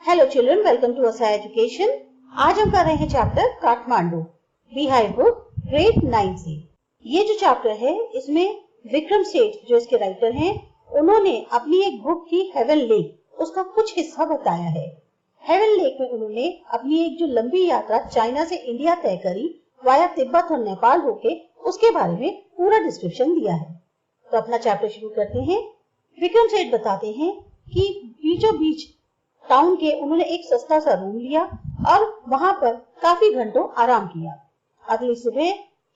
Hello children, welcome to असा education. आज हम कर रहे हैं chapter Kathmandu behind book grade 9 से। ये जो चैप्टर है इसमें विक्रम सेठ जो इसके राइटर हैं उन्होंने अपनी एक बुक थी हेवन लेक उसका कुछ हिस्सा बताया है। हेवन लेक में उन्होंने अपनी एक जो लंबी यात्रा चाइना से इंडिया तय करी वाया तिब्बत और नेपाल होके उसके बारे में पूरा डिस्क्रिप्शन दिया है। तो अपना चैप्टर शुरू करते हैं। विक्रम सेठ बताते हैं कि बीचों बीच टाउन के उन्होंने एक सस्ता सा रूम लिया और वहां पर काफी घंटों आराम किया। अगली सुबह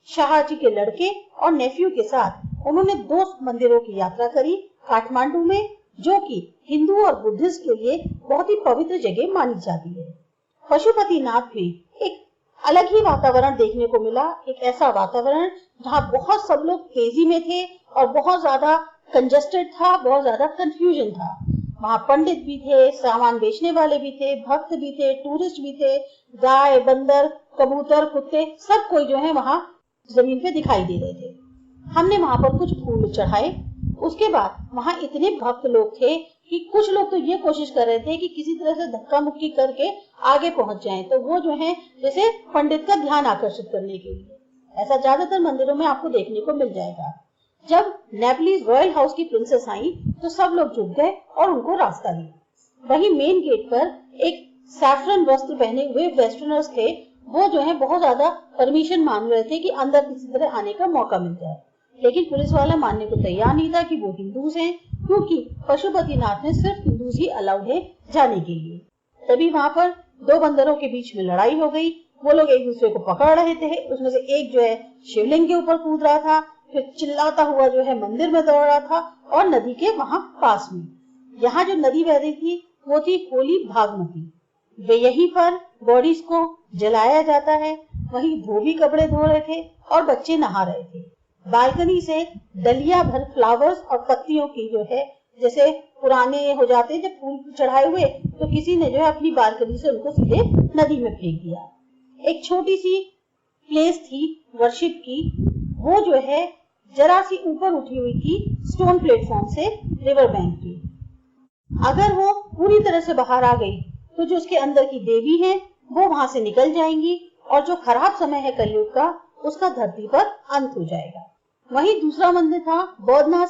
शाहजी के लड़के और नेफ्यू के साथ उन्होंने 2 मंदिरों की यात्रा करी काठमांडू में, जो कि हिंदू और बुद्धिस्ट के लिए बहुत ही पवित्र जगह मानी जाती है। पशुपतिनाथ में एक अलग ही वातावरण देखने को मिला, एक ऐसा वातावरण जहाँ बहुत सब लोग तेजी में थे और बहुत ज्यादा कंजस्टेड था, बहुत ज्यादा कंफ्यूजन था। वहाँ पंडित भी थे, सामान बेचने वाले भी थे, भक्त भी थे, टूरिस्ट भी थे, गाय, बंदर, कबूतर, कुत्ते सब कोई जो है वहाँ जमीन पे दिखाई दे रहे थे। हमने वहाँ पर कुछ फूल चढ़ाए। उसके बाद वहाँ इतने भक्त लोग थे कि कुछ लोग तो ये कोशिश कर रहे थे कि किसी तरह से धक्का मुक्की करके आगे पहुंच जाएं, तो वो जो है जैसे पंडित का ध्यान आकर्षित करने के लिए। ऐसा ज्यादातर मंदिरों में आपको देखने को मिल जाएगा। जब नेपलीज रॉयल हाउस की प्रिंसेस आई तो सब लोग झुक गए और उनको रास्ता दिया। वहीं मेन गेट पर एक सैफरन वस्त्र पहने हुए वेस्टर्नर्स थे, वो जो है बहुत ज्यादा परमिशन मांग रहे थे कि अंदर किसी तरह आने का मौका मिल जाए, लेकिन पुलिस वाला मानने को तैयार नहीं था कि वो हिंदूज हैं, क्योंकि पशुपतिनाथ में सिर्फ हिंदूज ही अलाउड है जाने के लिए। तभी वहां पर 2 बंदरों के बीच में लड़ाई हो गई। वो लोग एक दूसरे को पकड़ रहे थे। उसमें से एक जो है शिवलिंग के ऊपर कूद रहा था, फिर चिल्लाता हुआ जो है मंदिर में दौड़ रहा था और नदी के वहां पास में, यहाँ जो नदी बह रही थी वो थी होली भागमती। वे यहीं पर बॉडीज को जलाया जाता है। वहीं धोबी कपड़े धो रहे थे और बच्चे नहा रहे थे। बालकनी से डलिया भर फ्लावर्स और पत्तियों की जो है, जैसे पुराने हो जाते जब फूल चढ़ाए हुए, तो किसी ने जो है अपनी बालकनी से उनको सीधे नदी में फेंक दिया। एक छोटी सी प्लेस थी वर्शिप की, वो जो है जरा सी ऊपर उठी हुई थी स्टोन प्लेटफॉर्म से रिवर बैंक की। अगर वो पूरी तरह से बाहर आ गई तो जो उसके अंदर की देवी हैं वो वहां से निकल जाएंगी और जो खराब समय है कलयुग का उसका धरती पर अंत हो जाएगा। वहीं दूसरा मंदिर था बौद्धनाथ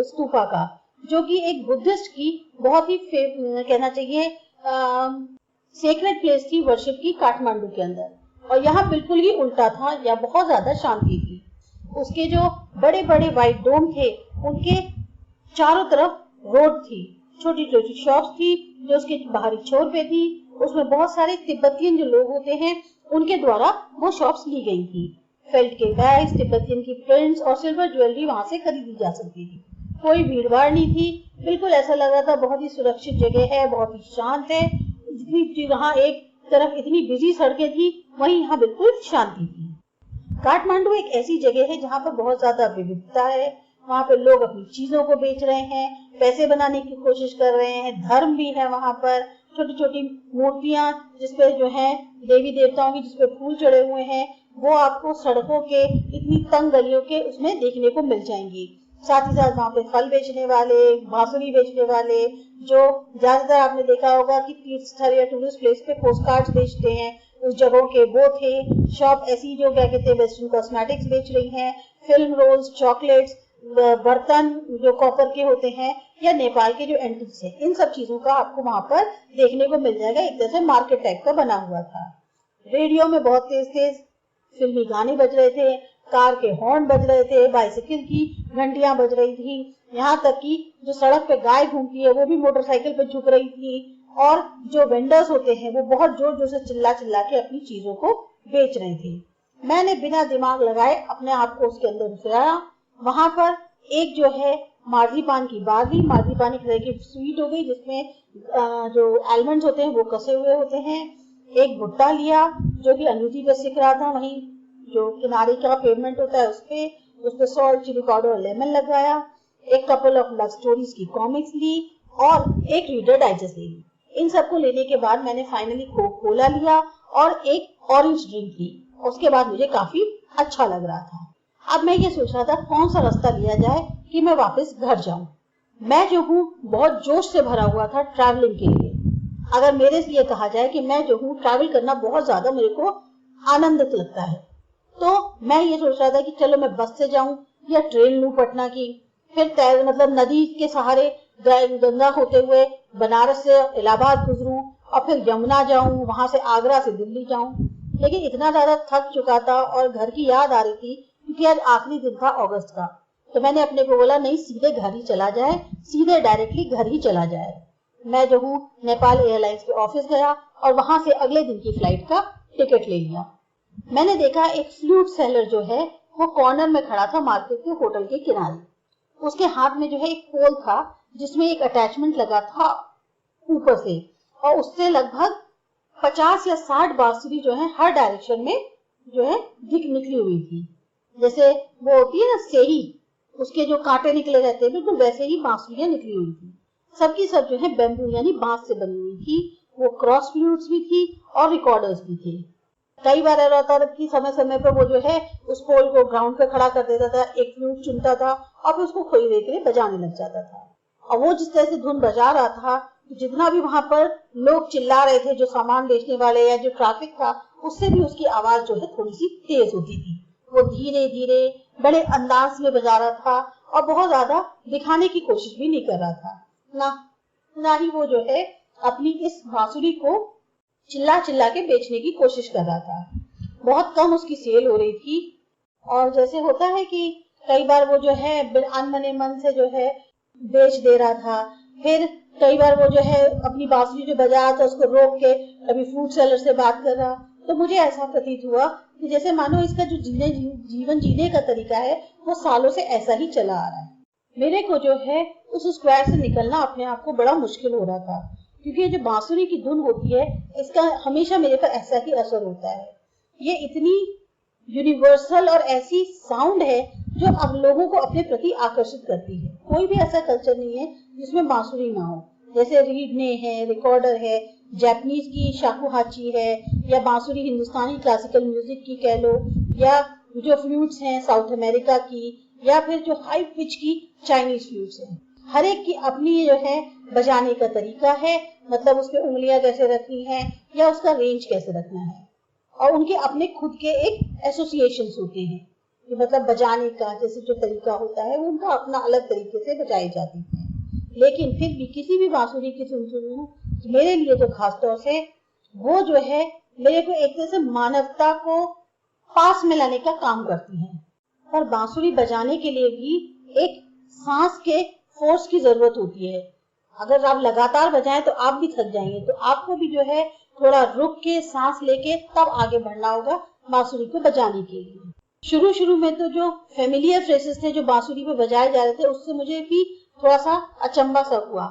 स्तूपा का, जो कि एक बुद्धिस्ट की बहुत ही कहना चाहिए सेक्रेट प्लेस थी वर्शिप की काठमांडू के अंदर, और यहाँ बिल्कुल ही उल्टा था, या बहुत ज्यादा शांति थी। उसके जो बड़े बड़े व्हाइट डोम थे उनके चारों तरफ रोड थी, छोटी छोटी शॉप्स थी जो उसके बाहरी छोर पे थी। उसमें बहुत सारे तिब्बतियन जो लोग होते हैं उनके द्वारा वो शॉप्स ली गई थी। फेल्ट के बैग्स, तिब्बतियन की प्रिंट्स और सिल्वर ज्वेलरी वहां से खरीदी जा सकती थी। कोई भीड़ भाड़ नहीं थी, बिल्कुल ऐसा लग रहा था बहुत ही सुरक्षित जगह है, बहुत ही शांत है। जितनी वहाँ एक तरफ इतनी बिजी सड़कें थी, वहीं यहाँ बिल्कुल शांति थी। काठमांडू एक ऐसी जगह है जहाँ पर बहुत ज्यादा विविधता है। वहाँ पे लोग अपनी चीजों को बेच रहे हैं, पैसे बनाने की कोशिश कर रहे हैं, धर्म भी है वहाँ पर। छोटी छोटी मूर्तियां जिसपे जो है देवी देवताओं की जिसपे फूल चढ़े हुए हैं, वो आपको सड़कों के इतनी तंग गलियों के उसमें देखने को मिल जाएंगी। साथ ही साथ वहाँ पे फल बेचने वाले, बांसुरी बेचने वाले, जो ज्यादातर आपने देखा होगा कि तीर्थ स्थल या टूरिस्ट प्लेस पे पोस्ट कार्ड्स बेचते हैं, उस जगहों के वो थे। शॉप ऐसी जो क्या कहते हैं वेस्टर्न कॉस्मेटिक्स बेच रही हैं, फिल्म रोल्स, चॉकलेट्स, बर्तन जो कॉपर के होते हैं, या नेपाल के जो एंटीक्स हैं, इन सब चीजों का आपको वहां पर देखने को मिल जाएगा। एक तरह से मार्केट टाइप का बना हुआ था। रेडियो में बहुत तेज तेज फिल्मी गाने बज रहे थे, कार के हॉर्न बज रहे थे, बाइसिकल की घंटियां बज रही थी, यहाँ तक कि जो सड़क पे गाय घूमती है वो भी मोटरसाइकिल पे झुक रही थी, और जो वेंडर्स होते हैं वो बहुत जोर जोर से चिल्ला चिल्ला के अपनी चीजों को बेच रहे थे। मैंने बिना दिमाग लगाए अपने आप को उसके अंदर घुसाया। वहां पर एक जो है मार्जीपान की बार ली, मार्जीपान एक तरह की स्वीट हो गई जिसमें जो आलमंड्स होते हैं वो कसे हुए होते हैं। एक भुट्टा लिया जो कि अंगूठी पे सिक रहा था, वहीं जो किनारे का पेवमेंट होता है उसपे सॉल्ट, चिली पाउडर और लेमन लगाया। एक कपल ऑफ लव स्टोरीज की कॉमिक्स ली और एक रीडर डाइजेस्ट ली। इन सबको लेने के बाद मैंने फाइनली कोक कोला लिया और एक ऑरेंज ड्रिंक ली। उसके बाद मुझे काफी अच्छा लग रहा था। अब मैं ये सोच रहा था कौन सा रास्ता लिया जाए कि मैं वापस घर जाऊं। मैं जो हूँ बहुत जोश से भरा हुआ था ट्रैवलिंग के लिए। अगर मेरे लिए कहा जाए कि मैं जो हूँ ट्रैवल करना बहुत ज्यादा मेरे को आनंदित लगता है, तो मैं ये सोच रहा था कि चलो मैं बस से जाऊं या ट्रेन लूं पटना की, फिर तैर मतलब नदी के सहारे गंगा होते हुए बनारस से इलाहाबाद गुजरूं और फिर यमुना जाऊं, वहां से आगरा से दिल्ली जाऊं। लेकिन इतना ज्यादा थक चुका था और घर की याद आ रही थी क्योंकि आज आखिरी दिन था अगस्त का, तो मैंने अपने को बोला नहीं, सीधे घर ही चला जाए, सीधे डायरेक्टली घर ही चला जाए। मैं जो हूँ नेपाल एयरलाइंस के ऑफिस गया और वहां से अगले दिन की फ्लाइट का टिकट ले लिया। मैंने देखा एक फ्लूट सेलर जो है वो कॉर्नर में खड़ा था मार्केट के होटल के किनारे। उसके हाथ में जो है एक पोल था जिसमें एक अटैचमेंट लगा था ऊपर से, और उससे लगभग 50 या 60 बांसुरी जो है हर डायरेक्शन में जो है दिख निकली हुई थी। जैसे वो होती है ना सेही, उसके जो कांटे निकले रहते हैं बिल्कुल वैसे ही बांसुरियां निकली हुई थी। सबकी सब जो है बैम्बू यानी बांस से बनी हुई थी। वो क्रॉस फ्लूट्स भी थी और रिकॉर्डर्स भी थे। कई बार ऐसा होता था कि समय समय पर वो जो है उस पोल को ग्राउंड पे खड़ा कर देता था, एक फ्लूट चुनता था और फिर उसको खोई देकर बजाने लग जाता था। और वो जिस तरह से धुन बजा रहा था, जितना भी वहां पर लोग चिल्ला रहे थे, जो सामान बेचने वाले या जो ट्रैफिक था, उससे भी उसकी आवाज जो है थोड़ी सी तेज होती थी। वो धीरे धीरे बड़े अंदाज में बजा रहा था और बहुत ज्यादा दिखाने की कोशिश भी नहीं कर रहा था, ना ही वो जो है अपनी इस बांसुरी को चिल्ला चिल्ला के बेचने की कोशिश कर रहा था। बहुत कम उसकी सेल हो रही थी। और जैसे होता है कि कई बार वो जो है अनमने मन से जो है बेच दे रहा था, फिर कई बार वो जो है अपनी बांसुरी जो बजा रहा था उसको रोक के अभी फ्रूट सेलर से बात कर रहा। तो मुझे ऐसा प्रतीत हुआ कि जैसे मानो इसका जो जीवन जीने का तरीका है वो सालों से ऐसा ही चला आ रहा है। मेरे को जो है उस स्क्वायर से निकलना अपने आप को बड़ा मुश्किल हो रहा था, क्योंकि जो बांसुरी की धुन होती है इसका हमेशा मेरे पर ऐसा ही असर होता है। ये इतनी यूनिवर्सल और ऐसी साउंड है जो अब लोगों को अपने प्रति आकर्षित करती है। कोई भी ऐसा कल्चर नहीं है जिसमें बांसुरी ना हो। जैसे रीडने है, रिकॉर्डर है, जापानीज की शाकुहाची है, या बांसुरी हिंदुस्तानी क्लासिकल म्यूजिक की कह लो, या जो फ्लूट्स हैं साउथ अमेरिका की, या फिर जो हाई पिच की चाइनीज फ्लूट्स हैं। हर एक की अपनी जो है बजाने का तरीका है, मतलब उसमें उंगलियां कैसे रखनी है या उसका रेंज कैसे रखना है, और उनके अपने खुद के एक एसोसिएशंस होते हैं कि मतलब बजाने का जैसे जो तरीका होता है वो उनका अपना अलग तरीके से बजाई जाती है। लेकिन फिर भी किसी भी बांसुरी की धुन सुनूं मेरे लिए तो खासतौर से वो जो है मेरे को एक तरह से मानवता को पास में लाने का काम करती है। पर बांसुरी बजाने के लिए भी एक सांस के फोर्स की जरूरत होती है। अगर आप लगातार बजाएं तो आप भी थक जाएंगे, तो आपको भी जो है थोड़ा रुक के सांस लेके तब आगे बढ़ना होगा बांसुरी को बजाने के लिए। शुरू शुरू में तो जो फेमिलियर फ्रेजेस थे जो बांसुरी पे बजाए जा रहे थे उससे मुझे भी थोड़ा सा अचंभा सा हुआ,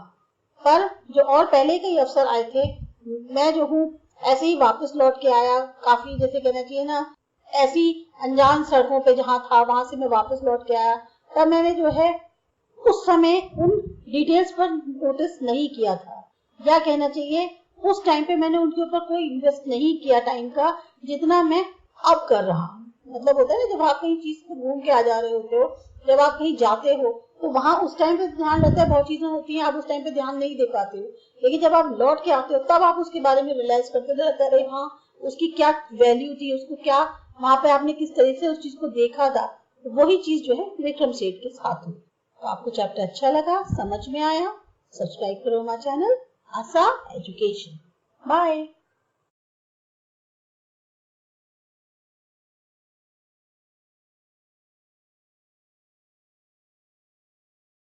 पर जो और पहले के अवसर आए थे मैं जो हूँ ऐसे ही वापस लौट के आया। काफी जैसे कहना चाहिए ना, ऐसी अनजान सड़कों पे जहाँ था वहां से मैं वापस लौट के आया। तब मैंने जो है उस समय उन डिटेल्स पर नोटिस नहीं किया था, या कहना चाहिए उस टाइम पे मैंने उनके ऊपर कोई इन्वेस्ट नहीं किया टाइम का जितना मैं अब कर रहा हूँ। मतलब होता है ना, जब आप कहीं चीज को घूम के आ जा रहे होते हो, जब आप कहीं जाते हो तो वहां उस टाइम पे ध्यान रहता है, बहुत चीजें होती हैं आप उस टाइम पे ध्यान नहीं दे पाते हो, लेकिन जब आप लौट के आते हो तब आप उसके बारे में रियलाइज करते हो, अरे हाँ उसकी क्या वैल्यू थी, उसको क्या वहां पे आपने किस तरह से उस चीज को देखा था। तो वही चीज जो है विक्रम सेठ के साथ हुई। तो आपको चैप्टर अच्छा लगा, समझ में आया, सब्सक्राइब करो हमारा चैनल आसा एजुकेशन। बाय।